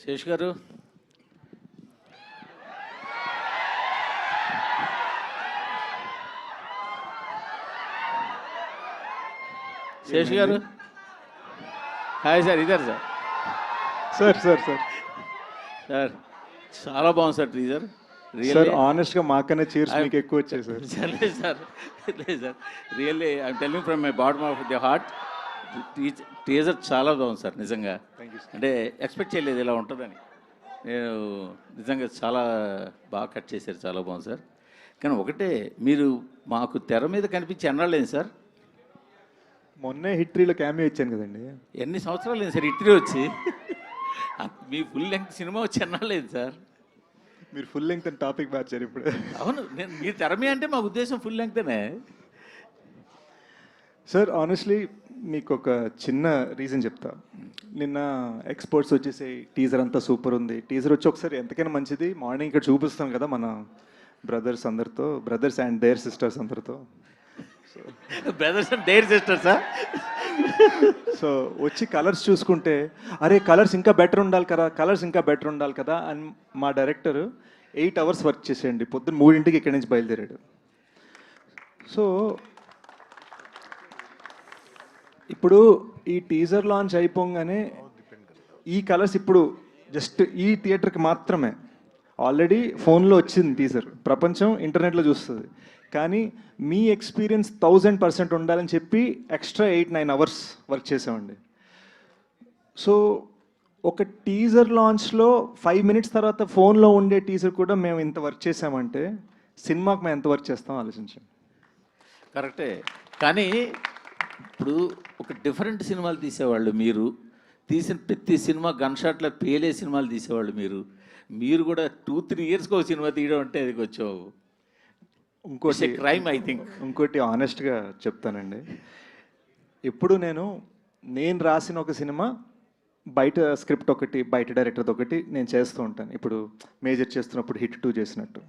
శేష్ గారు, Sesh garu, hi sir. ఇద్దరు sir. Sir sir sir sir చాలా బాగుంది సార్ టీజర్. సార్ ఆనెస్ట్గా మాకనే చీర్స్ మీకు ఎక్కువ వచ్చాయి సార్. లేదు సార్, లేదు sir, really I'm telling from my bottom of the heart. Teaser చాలా బాగుంది సార్ నిజంగా. అంటే ఎక్స్పెక్ట్ చేయలేదు ఇలా ఉంటుందని. నేను నిజంగా చాలా బాగా కట్ చేశారు, చాలా బాగుంది సార్. కానీ ఒకటే, మీరు మాకు తెర మీద కనిపించి ఎన్నాళ్ళేంది సార్? మొన్నే హిట్రీలో క్యామియో ఇచ్చాను కదండి. ఎన్ని సంవత్సరాలు లేదు సార్ హిట్రీ వచ్చి? మీ ఫుల్ లెంగ్త్ సినిమా వచ్చి ఎన్నాళ్ళేది సార్? మీరు ఫుల్ లెంగ్త్ అని టాపిక్ మార్చారు ఇప్పుడు. అవును, నేను మీరు తెర మీద అంటే మా ఉద్దేశం ఫుల్ లెంగ్తేనే సార్. ఆనెస్ట్లీ మీకు ఒక చిన్న రీజన్ చెప్తా. నిన్న ఎక్స్పోర్ట్స్ వచ్చేసి టీజర్ అంతా సూపర్ ఉంది. టీజర్ వచ్చి ఒకసారి ఎంతకైనా మంచిది మార్నింగ్ ఇక్కడ చూపిస్తాం కదా మన బ్రదర్స్ అందరితో, బ్రదర్స్ అండ్ దేర్ సిస్టర్స్ అందరితో. బ్రదర్స్ అండ్ దేర్ సిస్టర్సా? సో వచ్చి కలర్స్ చూసుకుంటే అరే కలర్స్ ఇంకా బెటర్ ఉండాలి కదా, కలర్స్ ఇంకా బెటర్ ఉండాలి కదా అని మా డైరెక్టర్ 8 hours వర్క్ చేసేయండి. పొద్దున్న 3 ఇక్కడి నుంచి బయలుదేరాడు. సో ఇప్పుడు ఈ టీజర్ లాంచ్ అయిపోగానే ఈ కలర్స్ ఇప్పుడు జస్ట్ ఈ థియేటర్కి మాత్రమే. ఆల్రెడీ ఫోన్లో వచ్చింది టీజర్, ప్రపంచం ఇంటర్నెట్లో చూస్తుంది. కానీ మీ ఎక్స్పీరియన్స్ 1000% ఉండాలని చెప్పి ఎక్స్ట్రా 8-9 hours వర్క్ చేసామండి. సో ఒక టీజర్ లాంచ్లో 5 minutes తర్వాత ఫోన్లో ఉండే టీజర్ కూడా మేము ఇంత వర్క్ చేసామంటే సినిమాకి మేము ఎంత వర్క్ చేస్తాం ఆలోచించాం. కరెక్టే. కానీ ఇప్పుడు ఒక డిఫరెంట్ సినిమాలు తీసేవాళ్ళు మీరు, తీసిన ప్రతి సినిమా గన్ షాట్లో పేలే సినిమాలు తీసేవాళ్ళు మీరు కూడా 2-3 yearsకి ఒక సినిమా తీయడం అంటే అది వచ్చావు. ఇంకోటి క్రైమ్ ఐ థింక్. ఇంకోటి ఆనెస్ట్గా చెప్తానండి, ఎప్పుడు నేను రాసిన ఒక సినిమా బయట స్క్రిప్ట్ ఒకటి, బయట డైరెక్టర్ది ఒకటి నేను చేస్తూ ఉంటాను. ఇప్పుడు మేజర్ చేస్తున్నప్పుడు హిట్ 2 చేసినట్టు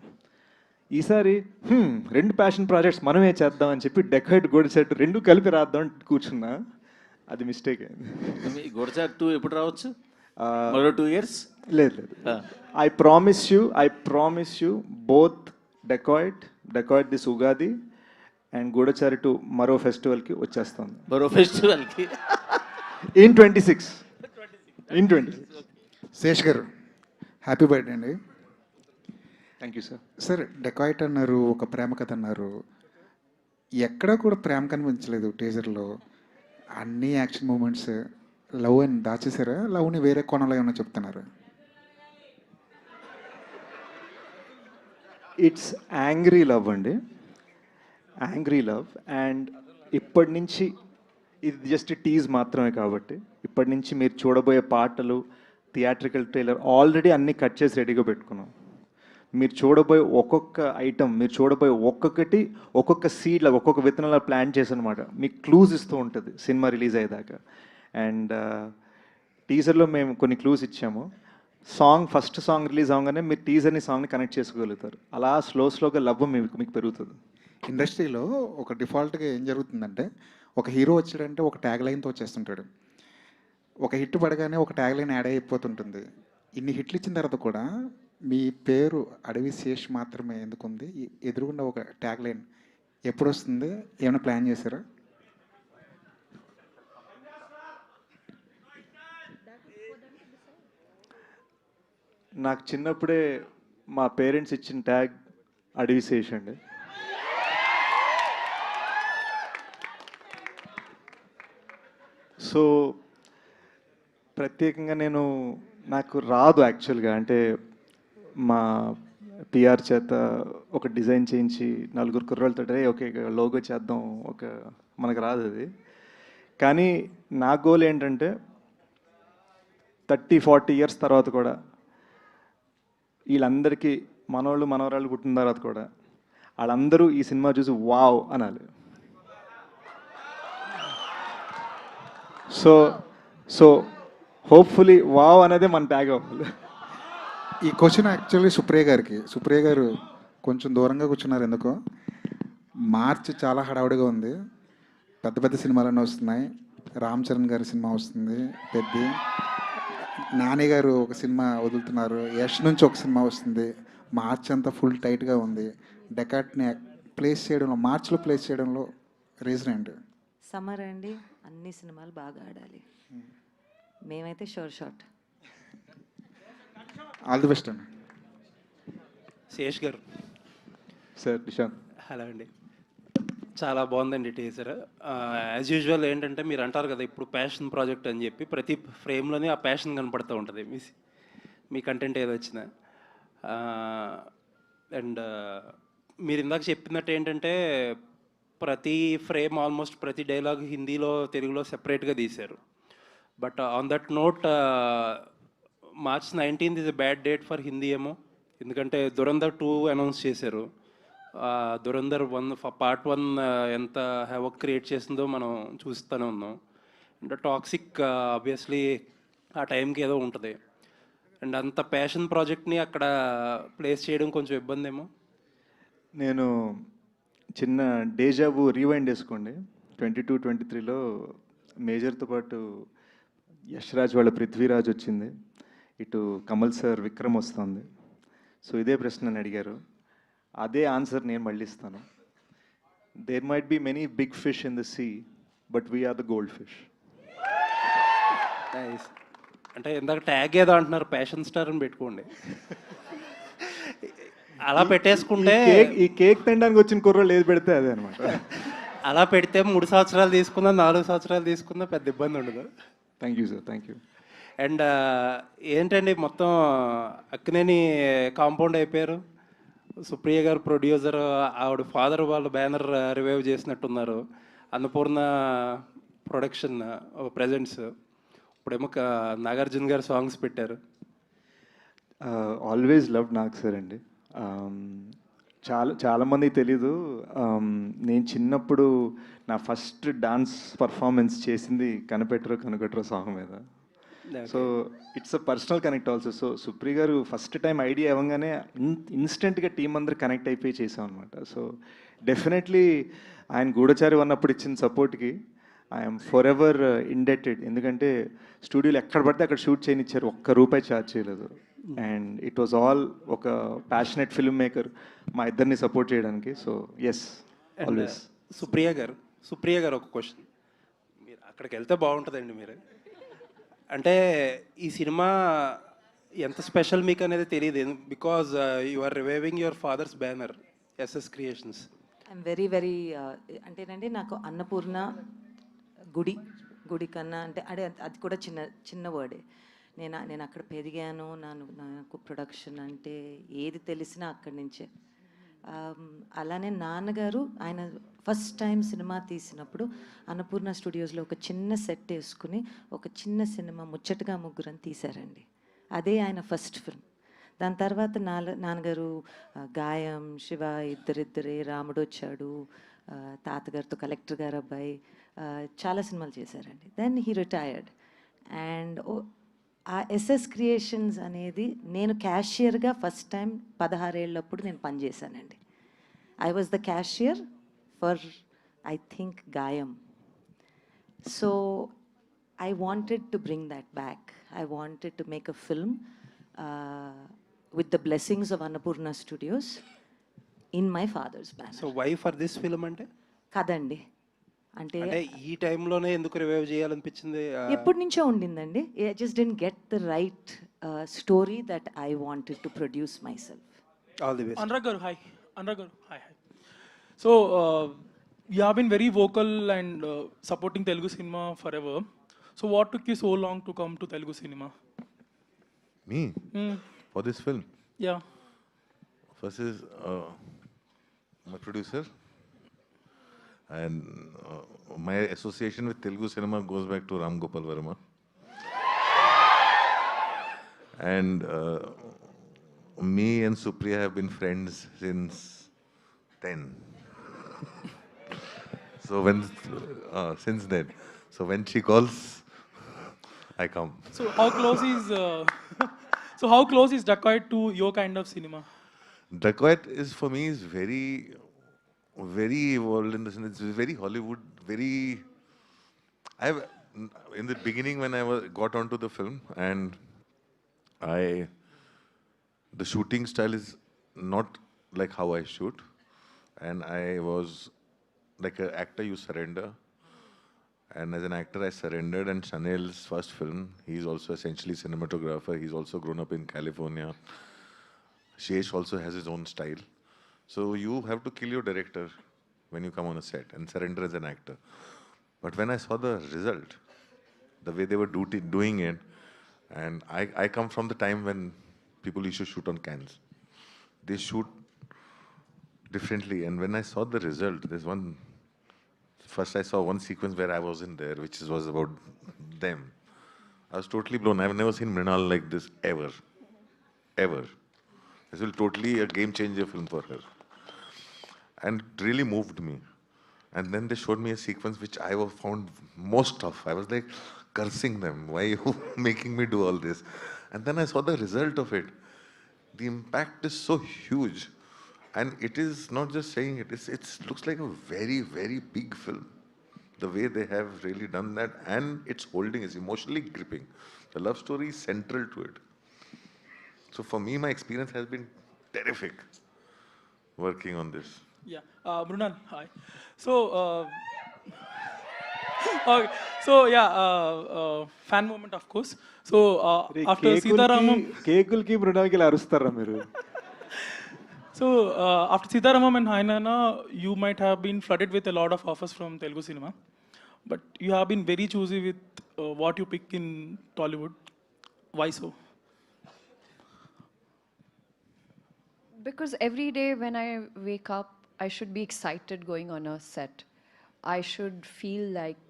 ఈసారి 2 ప్యాషన్ ప్రాజెక్ట్స్ మనమే చేద్దాం అని చెప్పి డెకాయిడ్ గోడచాట్ 2 కలిపి రాద్దాం కూర్చున్నా. అది మిస్టేక్ అయింది. గోడచాట్ 2 ఎప్పుడు రావచ్చు? మరో 2 years? లేదు లేదు. I promise you both dacoit this Ugadi and Goodachari 2 మరో ఫెస్టివల్కి వచ్చేస్తుంది. మరో ఫెస్టివల్కి ఇన్ 26. శేష్ గారు, హ్యాపీ బర్త్డే అండి. Thank you sir. Sir dacoit అన్నారు, ఒక ప్రేమ కథ అన్నారు. ఎక్కడా కూడా ప్రేమ కనిపించలేదు టీజర్లో. అన్ని యాక్షన్ మూమెంట్స్, లవ్ అని దాచేసారా? లవ్ని వేరే కోణంలో ఏమైనా చెప్తున్నారు? ఇట్స్ యాంగ్రీ లవ్ అండి, యాంగ్రీ లవ్. అండ్ ఇప్పటి నుంచి ఇది జస్ట్ టీజ్ మాత్రమే కాబట్టి ఇప్పటి నుంచి మీరు చూడబోయే పాటలు, థియేట్రికల్ ట్రైలర్ ఆల్రెడీ అన్నీ కట్ చేసి రెడీగా పెట్టుకున్నాం. మీరు చూడబోయే ఒక్కొక్క ఐటమ్, మీరు చూడబోయే ఒక్కొక్కటి ఒక్కొక్క సీడ్లా, ఒక్కొక్క విత్తనాల ప్లాన్ చేసి అనమాట మీకు క్లూజ్ ఇస్తూ ఉంటుంది సినిమా రిలీజ్ అయ్యేదాకా. అండ్ టీజర్లో మేము కొన్ని క్లూస్ ఇచ్చాము. ఫస్ట్ సాంగ్ రిలీజ్ అవగానే మీరు టీజర్ని సాంగ్ని కనెక్ట్ చేసుకోగలుగుతారు. అలా స్లోగా లవ్ మీకు పెరుగుతుంది. ఇండస్ట్రీలో ఒక డిఫాల్ట్గా ఏం జరుగుతుందంటే, ఒక హీరో వచ్చాడంటే ఒక ట్యాగ్ లైన్తో వచ్చేస్తుంటాడు. ఒక హిట్ పడగానే ఒక ట్యాగ్ లైన్ యాడ్ అయిపోతుంటుంది. ఇన్ని హిట్లు ఇచ్చిన తర్వాత కూడా మీ పేరు అడవి శేష్ మాత్రమే ఎందుకుంది? ఎదురుగుండా ఒక ట్యాగ్ లైన్ ఎప్పుడు వస్తుంది? ఏమైనా ప్లాన్ చేశారా? నాకు చిన్నప్పుడే మా పేరెంట్స్ ఇచ్చిన ట్యాగ్ అడవి శేష్ అండి. సో ప్రత్యేకంగా నాకు రాదు యాక్చువల్గా. అంటే మా పిఆర్ చేత ఒక డిజైన్ చేయించి 4 కుర్రోళ్ళతో ఓకే లోగో చేద్దాం, మనకు రాదు అది. కానీ నా గోల్ ఏంటంటే 30-40 years తర్వాత కూడా వీళ్ళందరికీ మనవరాళ్ళు పుట్టిన తర్వాత కూడా వాళ్ళందరూ ఈ సినిమా చూసి వావ్ అనాలి. సో హోప్ఫుల్లీ వావ్ అనేది మన ట్యాగ్ అవ్వాలి. ఈ క్వశ్చన్ యాక్చువల్లీ సుప్రియ గారు కొంచెం దూరంగా కూర్చున్నారు ఎందుకో. మార్చ్ చాలా హడావుడిగా ఉంది, పెద్ద సినిమాలన్నీ వస్తున్నాయి. రామ్ చరణ్ గారి సినిమా వస్తుంది, పెద్ద నాని గారు ఒక సినిమా వదులుతున్నారు, యష్ నుంచి ఒక సినిమా వస్తుంది, మార్చ్ అంతా ఫుల్ టైట్గా ఉంది. డెకాట్ని ప్లేస్ చేయడంలో, మార్చ్లో ప్లేస్ చేయడంలో రీజన్ ఏంటి? సమ్మర్ అండి, అన్ని సినిమాలు బాగా ఆడాలి. మేమైతే షోర్ షాట్. ఆల్ ది బెస్ట్ అండి. శేష్ గారు. సార్ నిశాంత్. హలో అండి. చాలా బాగుందండి టీజర్. యాజ్ యూజువల్ ఏంటంటే మీరు అంటారు కదా ఇప్పుడు ప్యాషన్ ప్రాజెక్ట్ అని చెప్పి, ప్రతి ఫ్రేమ్లోనే ఆ ప్యాషన్ కనపడుతూ ఉంటుంది మీ కంటెంట్ ఏదో వచ్చినా. అండ్ మీరు ఇందాక చెప్పినట్టు ఏంటంటే ప్రతి ఫ్రేమ్, ఆల్మోస్ట్ ప్రతి డైలాగ్ హిందీలో తెలుగులో సెపరేట్గా తీశారు. But on that note, March 19th is a bad date for Hindi ఏమో, ఎందుకంటే దురంధర్ 2 అనౌన్స్ చేశారు. దురంధర్ 1 పార్ట్ 1 ఎంత హ్యావక్ క్రియేట్ చేసిందో మనం చూస్తూనే ఉన్నాం. అండ్ టాక్సిక్ ఆబ్వియస్లీ ఆ టైంకి ఏదో ఉంటుంది. అండ్ అంత ప్యాషన్ ప్రాజెక్ట్ని అక్కడ ప్లేస్ చేయడం కొంచెం ఇబ్బంది ఏమో. నేను చిన్న డేజాబు రీవైండ్ వేసుకోండి. 22-23లో మేజర్తో పాటు యష్ రాజ్ వాళ్ళ పృథ్వీరాజ్ వచ్చింది, ఇటు కమల్ సార్ విక్రమ్ వస్తుంది. సో ఇదే ప్రశ్న నన్ను అడిగారు, అదే ఆన్సర్ నేను మళ్ళీ ఇస్తాను. There might be many big fish in the sea, but we are the goldfish. అంటే ఇందాక ట్యాగ్ ఏదో అంటున్నారు, ప్యాషన్ స్టార్ అని పెట్టుకోండి. అలా పెట్టేసుకుంటే ఈ కేక్ తినడానికి వచ్చిన కుర్రోళ్ళు ఏది పెడితే అదే అనమాట. అలా పెడితే 3 సంవత్సరాలు తీసుకున్నా 4 సంవత్సరాలు తీసుకున్నా పెద్ద ఇబ్బంది ఉండదు. Thank you sir, thank you. And ఏంటండి మొత్తం అక్కినేని కాంపౌండ్ అయిపోయారు. సుప్రియ గారు ప్రొడ్యూసర్, ఆవిడ ఫాదర్ వాళ్ళ బ్యానర్ రివైవ్ చేసినట్టున్నారు. అన్నపూర్ణ ప్రొడక్షన్ ప్రజెంట్స్, ఇప్పుడేమో నాగార్జున గారు సాంగ్స్ పెట్టారు. ఆల్వేస్ లవ్ నాగ్ సార్ అండి. చాలామందికి తెలీదు, నేను చిన్నప్పుడు నా ఫస్ట్ డాన్స్ పర్ఫార్మెన్స్ చేసింది కనిపెట్టరు కనుగొట్టరు సాంగ్ మీద. So it's a personal connect also. So Supriya గారు ఫస్ట్ టైం ఐడియా ఇవ్వగానే ఇన్స్టెంట్గా టీం అందరు కనెక్ట్ అయిపోయి చేసాం అనమాట. సో డెఫినెట్లీ ఆయన గూఢచారి ఉన్నప్పుడు ఇచ్చిన సపోర్ట్కి ఐఎమ్ ఫర్ ఎవర్ ఇండెటెడ్. ఎందుకంటే స్టూడియోలో ఎక్కడ పడితే అక్కడ షూట్ చేయనిచ్చారు, ₹1 ఛార్జ్ చేయలేదు. అండ్ ఇట్ వాజ్ ఆల్ ఒక ప్యాషనెట్ ఫిల్మ్ మేకర్ మా ఇద్దరిని సపోర్ట్ చేయడానికి. So yes, always. సుప్రియ గారు ఒక క్వశ్చన్, మీరు అక్కడికి వెళ్తే బాగుంటుందండి. మీరు అంటే ఈ సినిమా ఎంత స్పెషల్ మీకు అనేది తెలియదు, because you are reviving your father's banner SS creations. I'm very అంటేనండి, నాకు అన్నపూర్ణ గుడి కన్నా అంటే అది కూడా చిన్న వర్డే. నేను అక్కడ పెరిగాను. నాకు ప్రొడక్షన్ అంటే ఏది తెలిసినా అక్కడి నుంచే. అలానే నాన్నగారు ఆయన ఫస్ట్ టైం సినిమా తీసినప్పుడు అన్నపూర్ణ స్టూడియోస్లో ఒక చిన్న సెట్ వేసుకుని ఒక చిన్న సినిమా ముచ్చటగా ముగ్గురని తీశారండి. అదే ఆయన ఫస్ట్ ఫిల్మ్. దాని తర్వాత నాన్నగారు గాయం, శివ, ఇద్దరిద్దరే, రాముడు వచ్చాడు, తాతగారితో కలెక్టర్ గారు అబ్బాయి, చాలా సినిమాలు చేశారండి. Then he retired. అండ్ ఆ ఎస్ఎస్ క్రియేషన్స్ అనేది నేను క్యాషియర్గా ఫస్ట్ టైం 16 ఏళ్ళప్పుడు నేను పనిచేశానండి. I was the cashier for I think Gaayam. So I wanted to bring that back. I wanted to make a film with the blessings of Annapurna Studios in my father's banner. So why for this film అంటే కదండి, అంటే ఈ టైంలోనే ఎందుకు revive చేయాలనిపించింది? ఎప్పటి నుంచో ఉండిందండి. I just didn't get the right story that I wanted to produce my self. All the best. Anurag garu, hi. Anurag garu, hi. So, you have been very vocal and supporting Telugu cinema forever. So, what took you so long to come to Telugu cinema? Me? For this film? Yeah. First is my producer, and my association with Telugu cinema goes back to Ram Gopal Verma. And me and Supriya have been friends since 10. So since then, so when she calls, I come. So, how close is Dacoit to your kind of cinema? Dacoit is for me is very, very evolved in the sense it's very Hollywood, very. In the beginning when I got onto the film, and the shooting style is not like how I shoot, and I was like an actor, you surrender. And as an actor, I surrendered. And Chanel's first film, he's also essentially cinematographer. He's also grown up in California. Shesh also has his own style. So you have to kill your director when you come on a set and surrender as an actor. But when I saw the result, the way they were doing it, and I come from the time when people used to shoot on cans. They shoot differently. And when I saw the result, first I saw one sequence where I wasn't there, which was about them. I was totally blown. I've never seen Mrinal like this ever. Ever. This will totally a game changer film for her. And it really moved me. And then they showed me a sequence which I found most tough. I was like cursing them. Why are you making me do all this? And then I saw the result of it. The impact is so huge. And it is not just saying it, it looks like a very, very big film. The way they have really done that, and it's holding, is emotionally gripping. The love story is central to it. So for me, my experience has been terrific working on this. Yeah, Mrunal, hi. So, okay. So yeah, fan moment, of course. So after Sitaramam, కేకులకి మృణాలకి ఇలా అరుస్తారా మీరు? so after Sitaramam and Hainana, you might have been flooded with a lot of offers from Telugu cinema, but you have been very choosy with what you pick in Tollywood. Why so? Because every day when I wake up, I should be excited going on a set. I should feel like,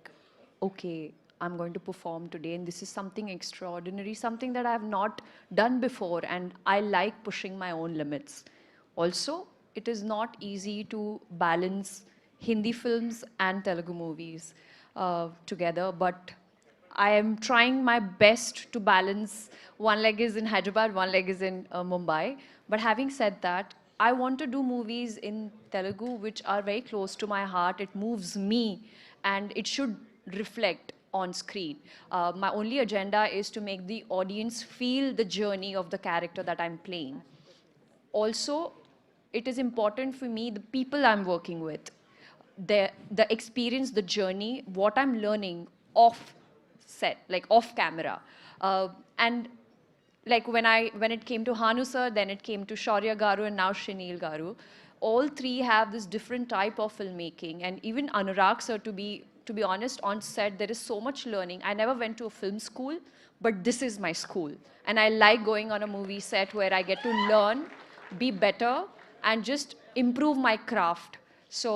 okay, I'm going to perform today, and this is something extraordinary, something that I have not done before, and I like pushing my own limits. Also, it is not easy to balance Hindi films and Telugu movies together, but I am trying my best to balance. One leg is in Hyderabad, one leg is in Mumbai. But having said that, I want to do movies in Telugu which are very close to my heart. It moves me, and it should reflect on screen. My only agenda is to make the audience feel the journey of the character that I'm playing. Also, it is important for me, the people I'm working with, the experience, the journey, what I'm learning off set, like off camera. And like when it came to Hanu sir, then it came to Shaurya Garu, and now Shinil Garu. All three have this different type of filmmaking, and even Anurag sir, to be honest, on set there is so much learning. I never went to a film school, but this is my school, and I like going on a movie set where I get to learn, be better, and just improve my craft. So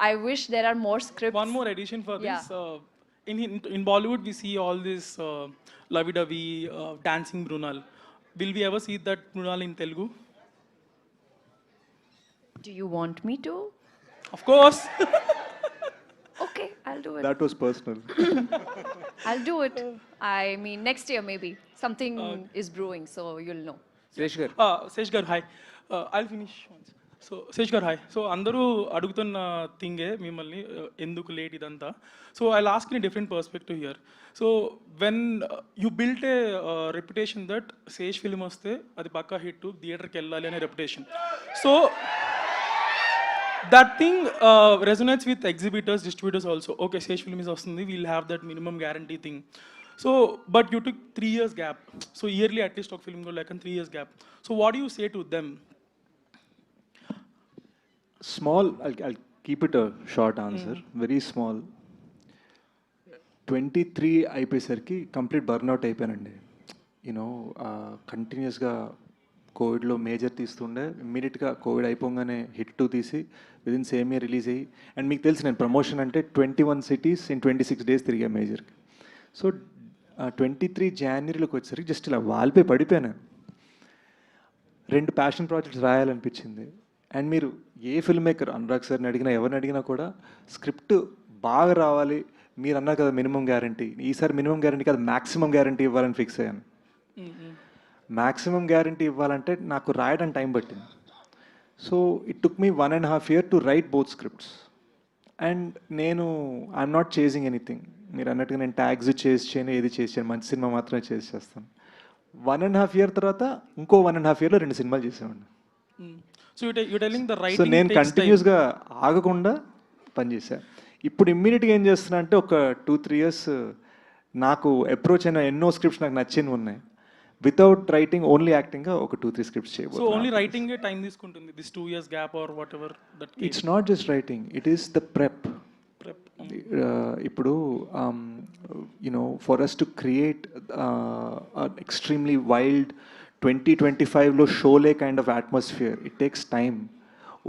I wish there are more scripts. One more addition for Yeah. this. In Bollywood, we see all this lovey-dovey dancing Mrunal. Will we ever see that Mrunal in Telugu? Do you want me to? Of course. Okay, I'll do it. That was personal. I'll do it. I mean, next year maybe. Something is brewing, so you'll know. Sesh garu hi I finish so Sesh garu hi so అందరూ అడుగుతున్న థింగే మిమ్మల్ని ఎందుకు late ఇదంతా so I lost in different perspective here so when you built a reputation that Sesh film వస్తే అది పక్కా hit థియేటర్కి వెళ్ళాలి అనే reputation so that thing resonates with exhibitors, distributors also. Okay, Shesh film is awesome. We'll have that minimum guarantee thing. So, but you took 3 years gap. So yearly at least talk film go like a 3 years gap. So what do you say to them? Small, I'll keep it a short answer. Very small. 23 అయిపోయేసరికి complete burnout అయిపోయానండి. You know కంటిన్యూస్గా కోవిడ్లో major తీస్తుండే, ఇమ్మీడియట్గా Covid అయిపోగానే hit 2 తీసి within same year release అయ్యి, and మీకు తెలుసు నేను ప్రమోషన్ అంటే 21 cities in 26 days తిరిగా మేజర్కి. సో 23 Januaryలోకి వచ్చేసరికి జస్ట్ ఇలా వాల్పే పడిపోయాను. 2 ప్యాషన్ ప్రాజెక్ట్స్ రాయాలనిపించింది. అండ్ మీరు ఏ ఫిల్మ్ మేకర్ అనురాగ్ సార్ని అడిగినా ఎవరిని అడిగినా కూడా స్క్రిప్ట్ బాగా రావాలి, మీరు అన్నారు కదా మినిమం గ్యారంటీ, ఈసారి మినిమం గ్యారంటీ కాదు మ్యాక్సిమం గ్యారంటీ ఇవ్వాలని ఫిక్స్ అయ్యాను. మ్యాక్సిమం గ్యారంటీ ఇవ్వాలంటే నాకు రాయడానికి టైం పట్టింది. So it took me 1.5 years to right both scripts. And నేను ఐఎమ్ నాట్ చేసింగ్ ఎనీథింగ్. మీరు అన్నట్టుగా నేను ట్యాగ్స్ చేసి చేయను, ఏది చేసి చేయను, మంచి సినిమా మాత్రమే చేసి చేస్తాను. 1.5 year తర్వాత ఇంకో 1.5 yearలో 2 సినిమాలు చేసామండి. So you telling the so writing నేను కంటిన్యూస్గా ఆగకుండా పనిచేశాను. ఇప్పుడు ఇమ్మీడియట్గా ఏం చేస్తున్నా అంటే ఒక 2-3 years నాకు అప్రోచ్ అయిన ఎన్నో స్క్రిప్ట్స్ నాకు నచ్చినవి ఉన్నాయి. వితౌట్ రైటింగ్ ఓన్లీ యాక్టింగ్గా ఒక 2-3 స్క్రిప్ట్స్ సో చేయబోతున్నాను. ఓన్లీ రైటింగ్ టైం తీసుకుంటుంది this 2 years gap or whatever that it's not just writing, it is the prep. ఇప్పుడు you know for us to create extremely wild 2025లో Sholay kind of atmosphere, it takes time.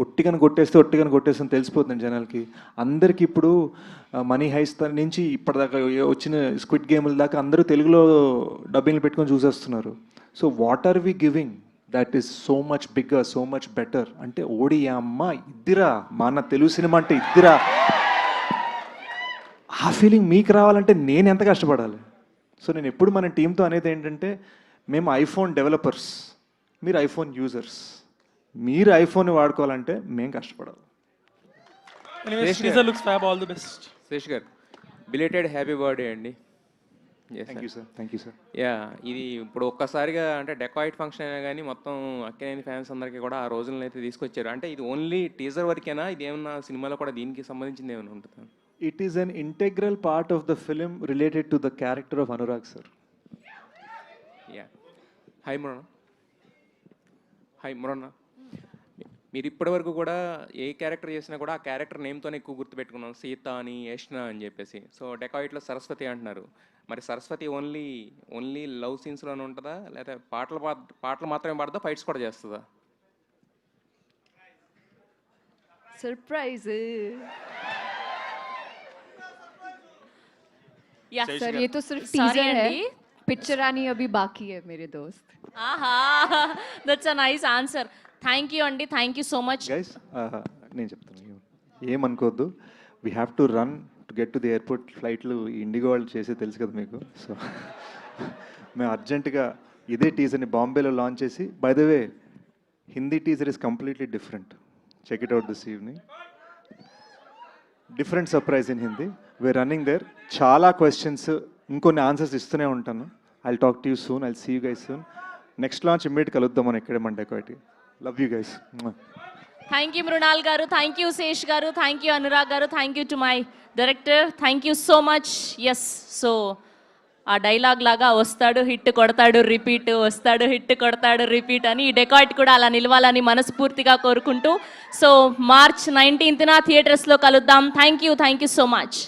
ఒట్టిగని కొట్టేస్తే తెలిసిపోతుంది జనాలకి. అందరికీ ఇప్పుడు money heist నుంచి ఇప్పటిదాకా వచ్చిన స్క్విడ్ గేమ్ల దాకా అందరూ తెలుగులో డబ్బింగ్లు పెట్టుకొని చూసేస్తున్నారు. So what are we giving that is so much bigger, so much better అంటే ఓడి అమ్మ ఇద్దిరా, మన తెలుగు సినిమా అంటే ఇద్దిరా, ఆ ఫీలింగ్ మీకు రావాలంటే నేను ఎంత కష్టపడాలి. సో నేను ఎప్పుడు మన టీంతో అనేది ఏంటంటే, మేము ఐఫోన్ డెవలపర్స్, మీరు ఐఫోన్ యూజర్స్. మీరు ఐఫోన్ వాడుకోవాలంటే మేము కష్టపడాలి. Looks fab, all the best. Sesh garu, belated happy birthday అండి. Thank you sir. యా, ఇది ఇప్పుడు ఒక్కసారిగా అంటే డెకాయిట్ ఫంక్షన్ అయినా కానీ మొత్తం అక్కినేని ఫ్యాన్స్ అందరికీ కూడా ఆ రోజులను అయితే తీసుకొచ్చారు. అంటే ఇది ఓన్లీ టీజర్ వరకేనా, ఇది ఏమన్నా సినిమాలో కూడా దీనికి సంబంధించింది ఏమైనా ఉంటుందా? It is an integral part of the film related to the character of Anurag sir. Yeah, hi Muranna, మీరు ఇప్పటివరకు కూడా ఏ క్యారెక్టర్ చేసినా కూడా ఆ క్యారెక్టర్ నేమ్తోనే ఎక్కువ గుర్తుపెట్టుకున్నాం, సీత అని, యష్ణ అని చెప్పేసి. సో డెకాయిట్లో సరస్వతి అంటున్నారు, మరి సరస్వతి ఓన్లీ లవ్ సీన్స్లోనే ఉంటుందా, లేకపోతే పాటలు మాత్రమే పాడదా, ఫైట్స్ కూడా చేస్తుందా? सरप्राइज या सर, ये तो सिर्फ टीजर है, पिक्चर आनी अभी बाकी है मेरे दोस्त. That's a nice answer. Thank you అండి, thank you so much. Guys నేను చెప్తాను, ఏమనుకోవద్దు. We have to run to get to the airport. ఫ్లైట్లు ఇండిగో వాళ్ళు చేసే తెలుసు కదా మీకు. సో మేము అర్జెంటుగా ఇదే టీజర్ని బాంబేలో లాంచ్ చేసి, by the way Hindi teaser is completely different. Check it out this evening. Different surprise in Hindi. We are running there. చాలా క్వశ్చన్స్, ఇంకొన్ని ఆన్సర్స్ ఇస్తూనే ఉంటాను. I talk to you soon, I see you guys soon. Next launch immediate కలుద్దాం మనం ఇక్కడే మన dacoity. Love you guys. Thank you Mrunal garu, thank you Sesh garu, thank you Anurag garu, thank you to my director, thank you so much. Yes, so ఆ dialogue లాగా వస్తాడు hit కొడతాడు repeat, వస్తాడు hit కొడతాడు రిపీట్ అని ఈ డెకాయిట్ కూడా అలా నిలవాలని మనస్ఫూర్తిగా కోరుకుంటూ, సో March 19th థియేటర్స్లో కలుద్దాం. Thank you so much.